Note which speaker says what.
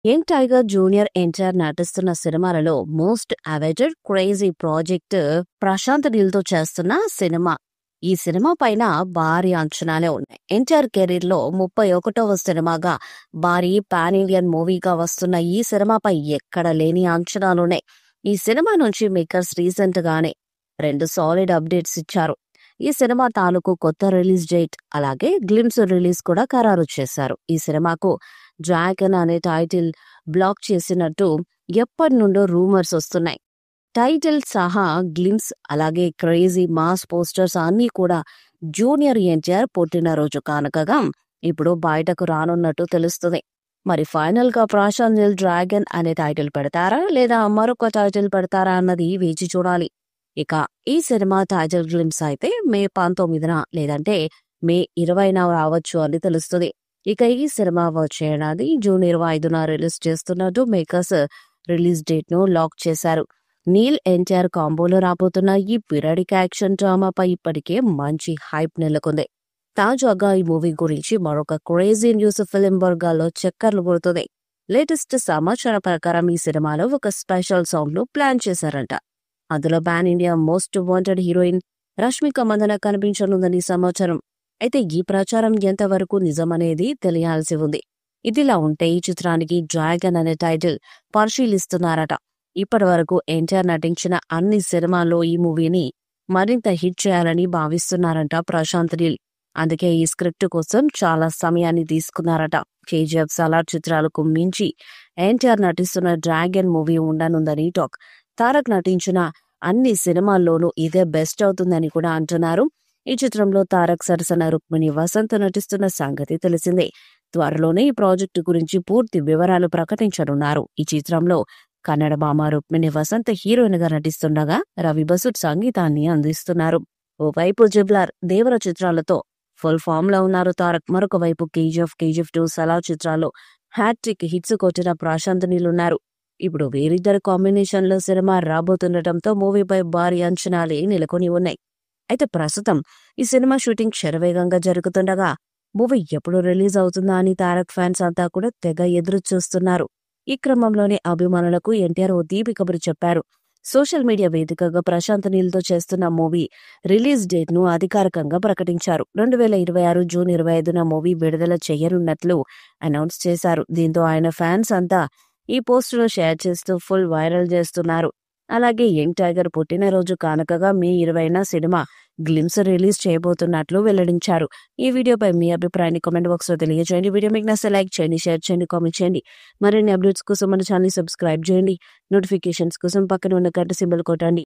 Speaker 1: Young tiger junior NTR నటిస్తున్న సినిమాలలో most awaited crazy project Prashanth Neel తో చేస్తున్న సినిమా. ఈ సినిమా పైన భారీ అంచనాలే ఉన్నాయి. ఎన్టీఆర్ కెరీర్ లో 31వ సినిమాగా భారీ పాన్ ఇండియన్ మూవీగా వస్తున్న ఈ సినిమాపై ఎక్కడ లేని అంచనాలున్నాయి. ఈ సినిమా నుంచి మేకర్స్ రీసెంట్ గానే 2 సాలిడ్ అప్డేట్స్ ఇచ్చారు. ఈ సినిమా తాలూకు కొత్త రిలీజ్ డేట్ అలాగే గ్లిమ్స్ రిలీజ్ కూడా ఖరారు చేశారు. ఈ సినిమాకు డ్రాగన్ అనే టైటిల్ బ్లాక్ చేసినట్టు ఎప్పటి నుండో రూమర్స్ వస్తున్నాయి. టైటిల్ సహా గ్లిమ్స్ అలాగే క్రేజీ మాస్ పోస్టర్స్ అన్నీ కూడా జూనియర్ ఎన్టీఆర్ పుట్టినరోజు కానుకగా ఇప్పుడు బయటకు రానున్నట్టు తెలుస్తుంది. మరి ఫైనల్ గా ప్రశాంత్ నీల్ డ్రాగన్ అనే టైటిల్ పెడతారా లేదా మరొక టైటిల్ పెడతారా అన్నది వేచి చూడాలి. ఇక ఈ సినిమా టైటిల్ గ్లిమ్స్ అయితే మే 19న లేదంటే మే 20న రావచ్చు అని తెలుస్తుంది. ఇక ఈ సినిమా వచ్చే ఏడాది జూన్ 25న రిలీజ్ చేస్తున్నట్టు మేకర్స్ రిలీజ్ డేట్ ను లాక్ చేశారు. నీల్ ఎన్టీఆర్ కాంబోలో రాబోతున్న ఈ పీరియడిక్ యాక్షన్ డ్రామాపై ఇప్పటికే మంచి హైప్ నెలకొంది. తాజాగా ఈ మూవీ గురించి మరొక క్రేజీ న్యూస్ ఫిలిం వర్గాల్లో చక్కర్లు కొడుతుంది. లేటెస్ట్ సమాచారం ప్రకారం ఈ సినిమాలో ఒక స్పెషల్ సాంగ్ ను ప్లాన్ చేశారంట. అందులో pan India most wanted heroine Rashmika Mandanna కనిపించనుందని సమాచారం. అయితే ఈ ప్రచారం ఎంతవరకు నిజమనేది తెలియాల్సి ఉంది. ఇదిలా ఉంటే ఈ చిత్రానికి డ్రాగన్ అనే టైటిల్ పరిశీలిస్తున్నారట. ఇప్పటి వరకు ఎన్టీఆర్ నటించిన అన్ని సినిమాల్లో ఈ మూవీని మరింత హిట్ చేయాలని భావిస్తున్నారంట ప్రశాంత్ నీల్. అందుకే ఈ స్క్రిప్ట్ కోసం చాలా సమయాన్ని తీసుకున్నారట. కేజీఎఫ్ సలార్ చిత్రాలకు మించి ఎన్టీఆర్ నటిస్తున్న డ్రాగన్ మూవీ ఉండనుందని టాక్. తారక్ నటించిన అన్ని సినిమాల్లోనూ ఇదే బెస్ట్ అవుతుందని కూడా అంటున్నారు. ఈ చిత్రంలో తారక్ సరసన రుక్మిణి వసంత్ నటిస్తున్న సంగతి తెలిసిందే. త్వరలోనే ఈ ప్రాజెక్టు గురించి పూర్తి వివరాలు ప్రకటించనున్నారు. ఈ చిత్రంలో కన్నడ భామ రుక్మిణి వసంత్ హీరోయిన్ గా నటిస్తుండగా రవి బసుట్ సంగీతాన్ని అందిస్తున్నారు. ఓవైపు జిబ్లార్ దేవర చిత్రాలతో ఫుల్ ఫామ్ లో ఉన్నారు తారక్. మరొక వైపు కేజీఎఫ్ 2 సలార్ చిత్రాల్లో హ్యాట్రిక్ హిట్స్ కొట్టిన ప్రశాంత్ నీల్ ఉన్నారు. ఇప్పుడు వీరిద్దరు కాంబినేషన్ లో సినిమా రాబోతుండటంతో మూవీపై భారీ అంచనాలే నెలకొని ఉన్నాయి. అయితే ప్రస్తుతం ఈ సినిమా షూటింగ్ శరవేగంగా జరుగుతుండగా మూవీ ఎప్పుడు రిలీజ్ అవుతుందా అని తారక్ ఫ్యాన్స్ అంతా కూడా తెగ ఎదురు చూస్తున్నారు. ఈ క్రమంలోనే అభిమానులకు ఎన్టీఆర్ ఓ తీపి కబురు చెప్పారు. సోషల్ మీడియా వేదికగా ప్రశాంత్ నీల్ తో చేస్తున్న మూవీ రిలీజ్ డేట్ ను అధికారికంగా ప్రకటించారు. 2026 జూన్ 25న మూవీ విడుదల చేయనున్నట్లు అనౌన్స్ చేశారు. దీంతో ఆయన ఫ్యాన్స్ అంతా ఈ పోస్టును షేర్ చేస్తూ ఫుల్ వైరల్ చేస్తున్నారు. అలాగే యంగ్ టైగర్ పుట్టినరోజు కానుకగా మే 20న సినిమా గ్లిమ్స్ రిలీజ్ చేయబోతున్నట్లు వెల్లడించారు. ఈ వీడియోపై మీ అభిప్రాయాన్ని కామెంట్ బాక్స్ లో తెలియజేయండి. వీడియో మీకు నచ్చితే లైక్ చేయండి, షేర్ చేయండి, కామెంట్ చేయండి. మరిన్ని అప్డేట్స్ కోసం మన ఛానల్ సబ్స్క్రైబ్ చేయండి. నోటిఫికేషన్స్ కోసం పక్కన ఉన్న గంట సింబల్ కొట్టండి.